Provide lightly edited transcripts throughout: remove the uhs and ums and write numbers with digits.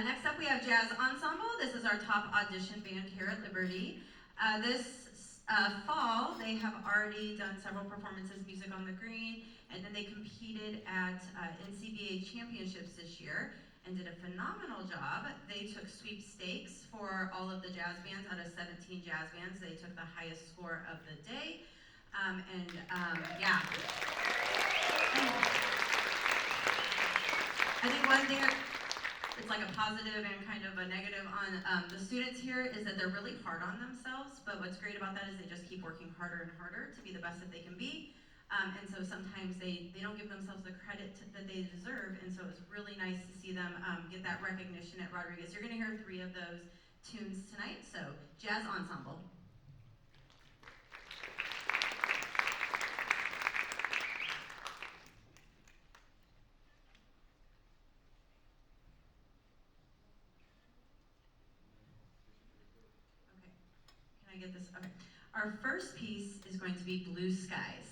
Next up we have Jazz Ensemble. This is our top audition band here at Liberty. This fall they have already done several performances, Music on the Green, and then they competed at NCBA championships this year and did a phenomenal job. They took sweepstakes for all of the jazz bands. Out of 17 jazz bands, they took the highest score of the day. Yeah. I think one thing, it's like a positive and kind of a negative on the students here, is that they're really hard on themselves, but what's great about that is they just keep working harder and harder to be the best that they can be. And so sometimes they don't give themselves the credit that they deserve, and so it's really nice to see them get that recognition at Rodriguez. You're going to hear 3 of those tunes tonight, so Jazz Ensemble. Okay, can I get this? Okay. Our first piece is going to be Blue Skies.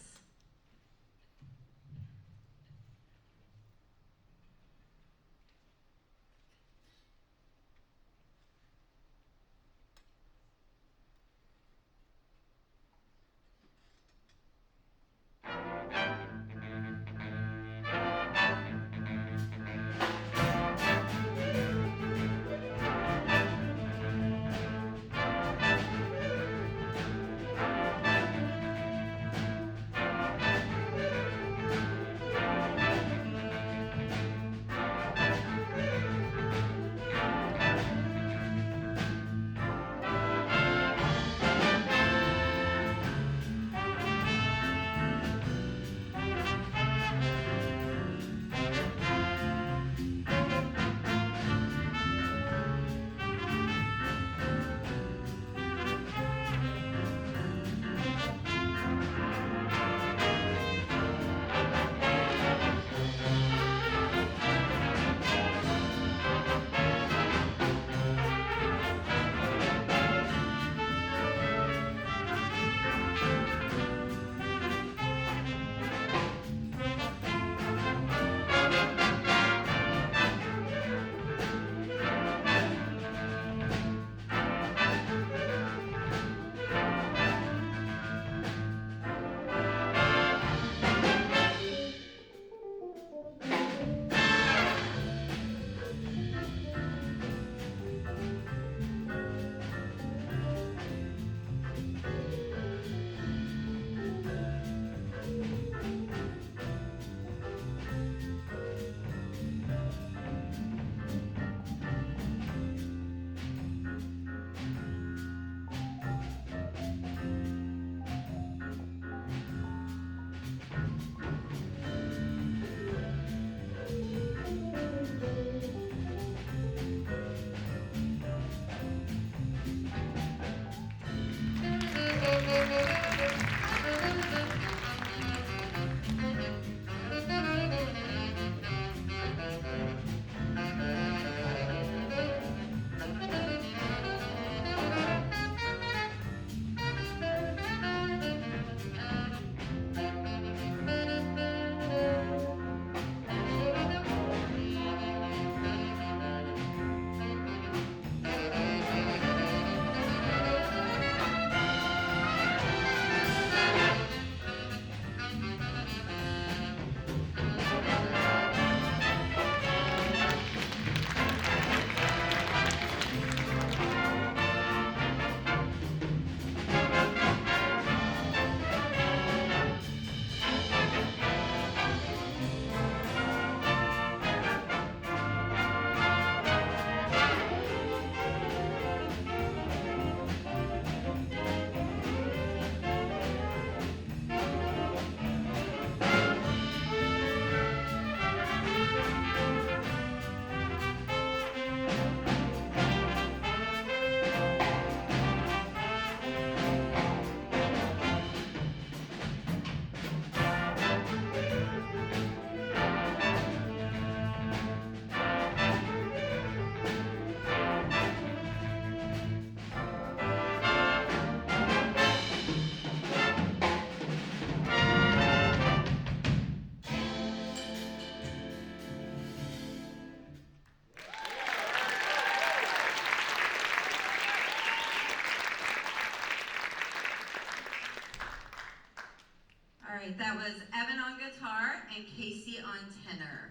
was Evan on guitar and Casey on tenor.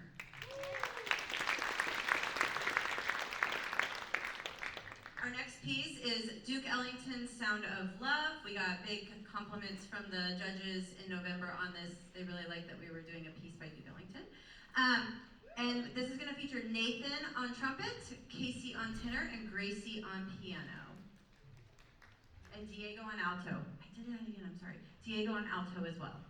Our next piece is Duke Ellington's Sound of Love. We got big compliments from the judges in November on this. They really liked that we were doing a piece by Duke Ellington. And this is going to feature Nathan on trumpet, Casey on tenor, and Gracie on piano. And Diego on alto. I did that again, I'm sorry. Diego on alto as well.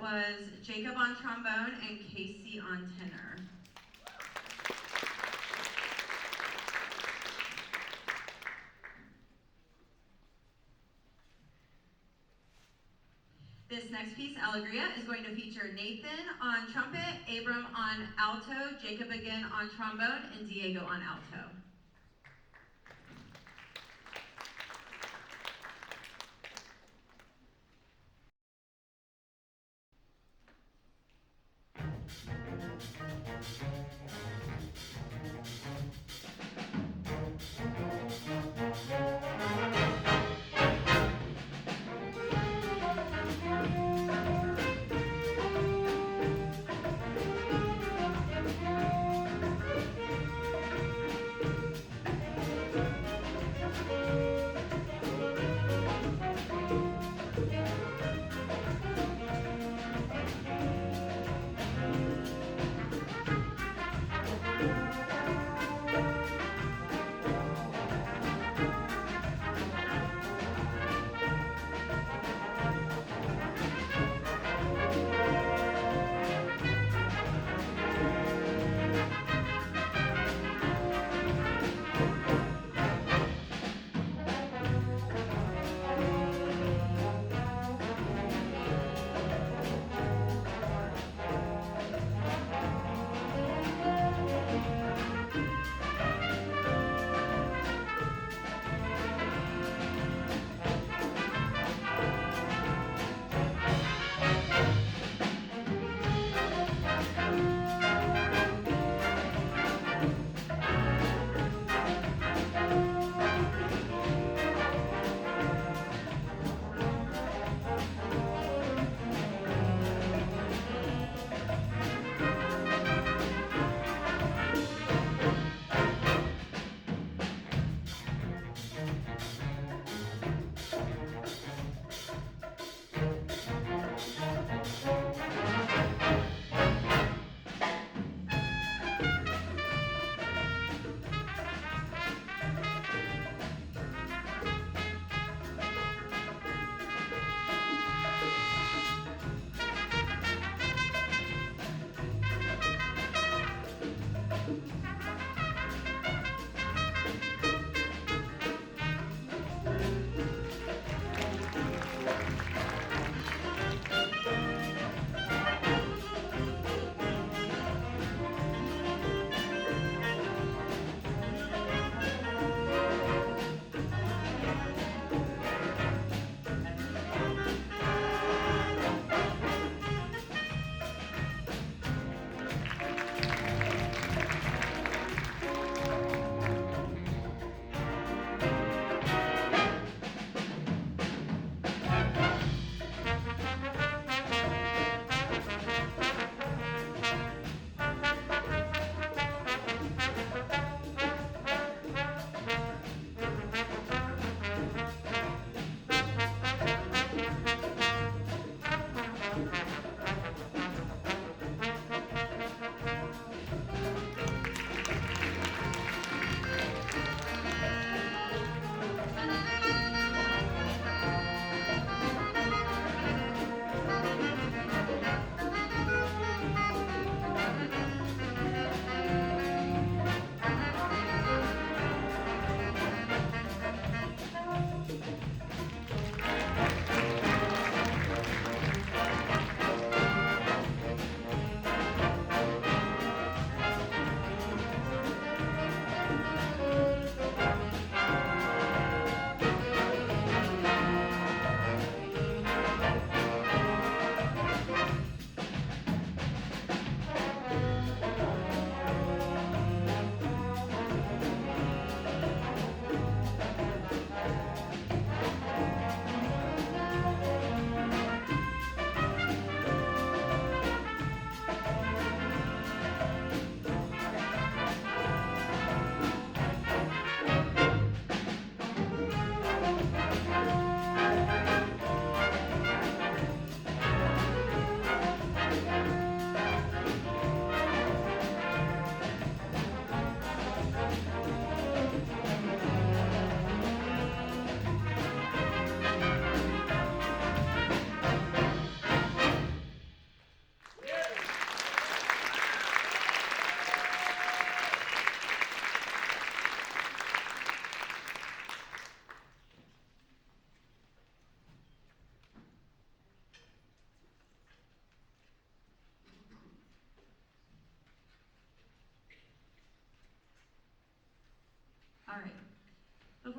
was Jacob on trombone and Casey on tenor. This next piece, Alegria, is going to feature Nathan on trumpet, Abram on alto, Jacob again on trombone, and Diego on alto.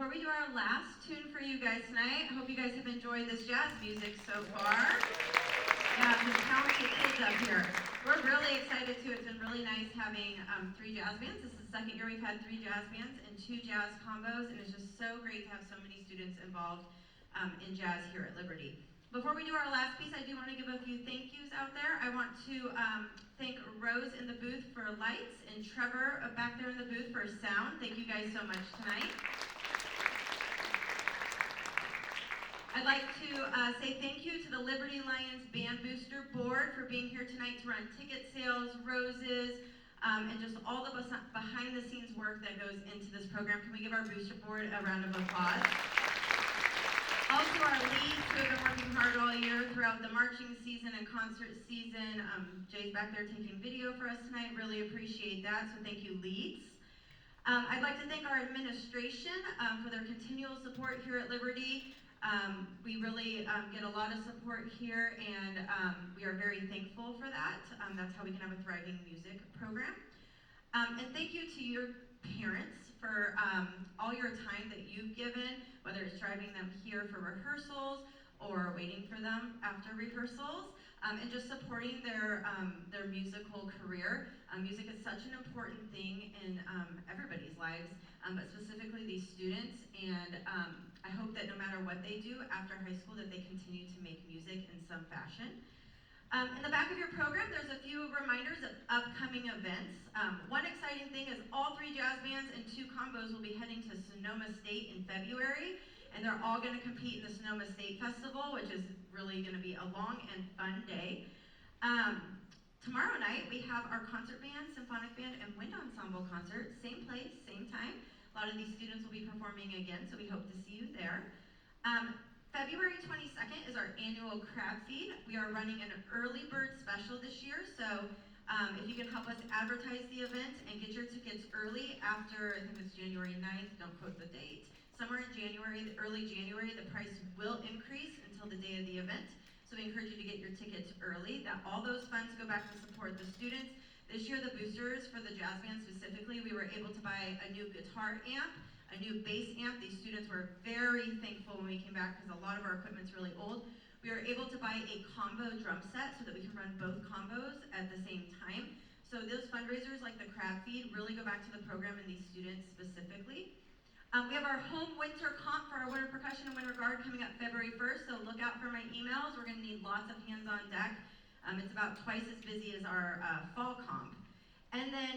before we do our last tune for you guys tonight, I hope you guys have enjoyed this jazz music so far. Yeah, some talented kids up here. We're really excited too. It's been really nice having 3 jazz bands. This is the second year we've had 3 jazz bands and 2 jazz combos, and it's just so great to have so many students involved in jazz here at Liberty. Before we do our last piece, I do want to give a few thank yous out there. I want to thank Rose in the booth for lights and Trevor back there in the booth for sound. Thank you guys so much tonight. I'd like to say thank you to the Liberty Lions Band Booster Board for being here tonight to run ticket sales, roses, and just all the behind-the-scenes work that goes into this program. Can we give our booster board a round of applause? Also our leads who have been working hard all year throughout the marching season and concert season. Jay's back there taking video for us tonight. Really appreciate that, so thank you, leads. I'd like to thank our administration for their continual support here at Liberty. We really get a lot of support here, and we are very thankful for that. That's how we can have a thriving music program. And thank you to your parents for all your time that you've given, whether it's driving them here for rehearsals or waiting for them after rehearsals, and just supporting their musical career. Music is such an important thing in everybody's lives, but specifically these students, and I hope that no matter what they do after high school, that they continue to make music in some fashion. In the back of your program, there's a few reminders of upcoming events. One exciting thing is all 3 jazz bands and 2 combos will be heading to Sonoma State in February, and they're all going to compete in the Sonoma State Festival, which is really going to be a long and fun day. Tomorrow night, we have our concert band, symphonic band, and wind ensemble concert, same place, same time. A lot of these students will be performing again, so we hope to see you there. February 22nd is our annual crab feed. We are running an early bird special this year, so if you can help us advertise the event and get your tickets early after, I think it's January 9th, don't quote the date. Somewhere in January, early January, the price will increase until the day of the event. So we encourage you to get your tickets early. That all those funds go back to support the students. This year, the boosters for the jazz band specifically, we were able to buy a new guitar amp, a new bass amp. These students were very thankful when we came back because a lot of our equipment's really old. We were able to buy a combo drum set so that we can run both combos at the same time. So those fundraisers like the crab feed really go back to the program and these students specifically. We have our home winter comp for our winter percussion and winter guard coming up February 1st, so look out for my emails. We're going to need lots of hands on deck. It's about twice as busy as our fall comp. And then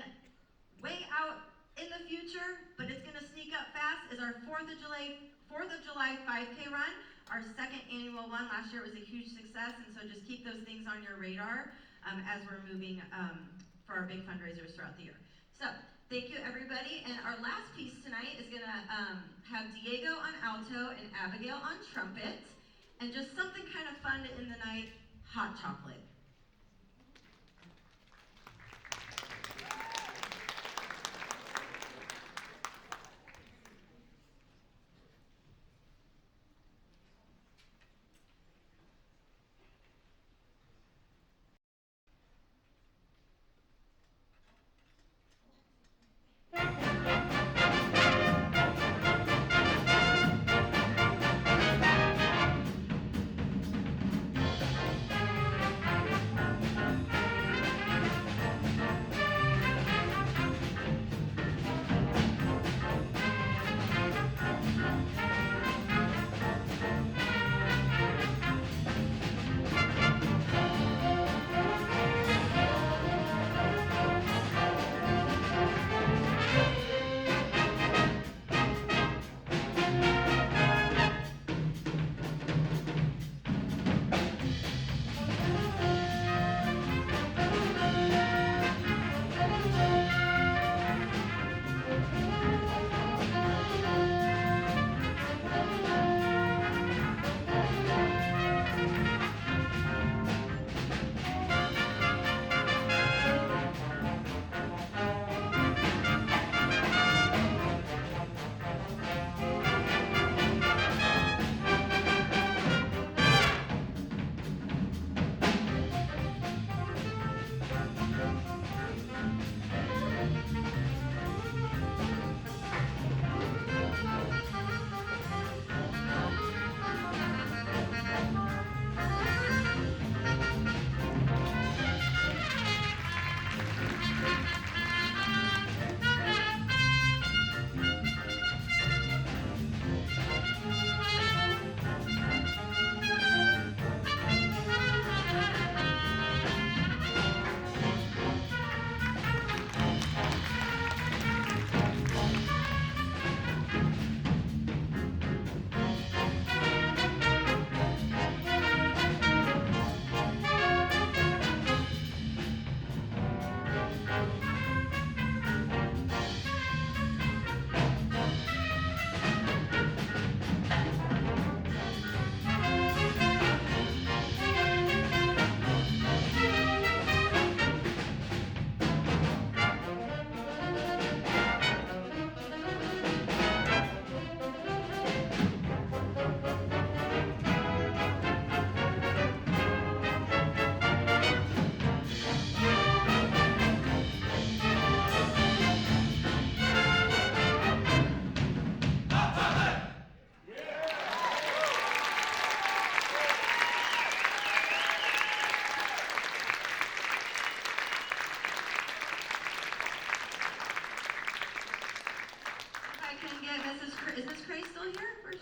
way out in the future, but it's going to sneak up fast, is our 4th of July 5K run, our second annual one. Last year it was a huge success, and so just keep those things on your radar as we're moving for our big fundraisers throughout the year. So thank you, everybody. And our last piece tonight is going to have Diego on alto and Abigail on trumpet, and just something kind of fun to end the night, hot chocolate.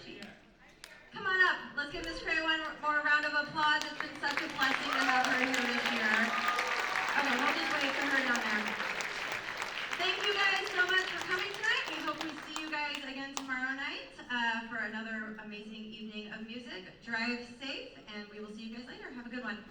Come on up. Let's give Miss Cray one more round of applause. It's been such a blessing to have her here this year. Okay, we'll just wait for her down there. Thank you guys so much for coming tonight. We hope we see you guys again tomorrow night for another amazing evening of music. Drive safe, and we will see you guys later. Have a good one.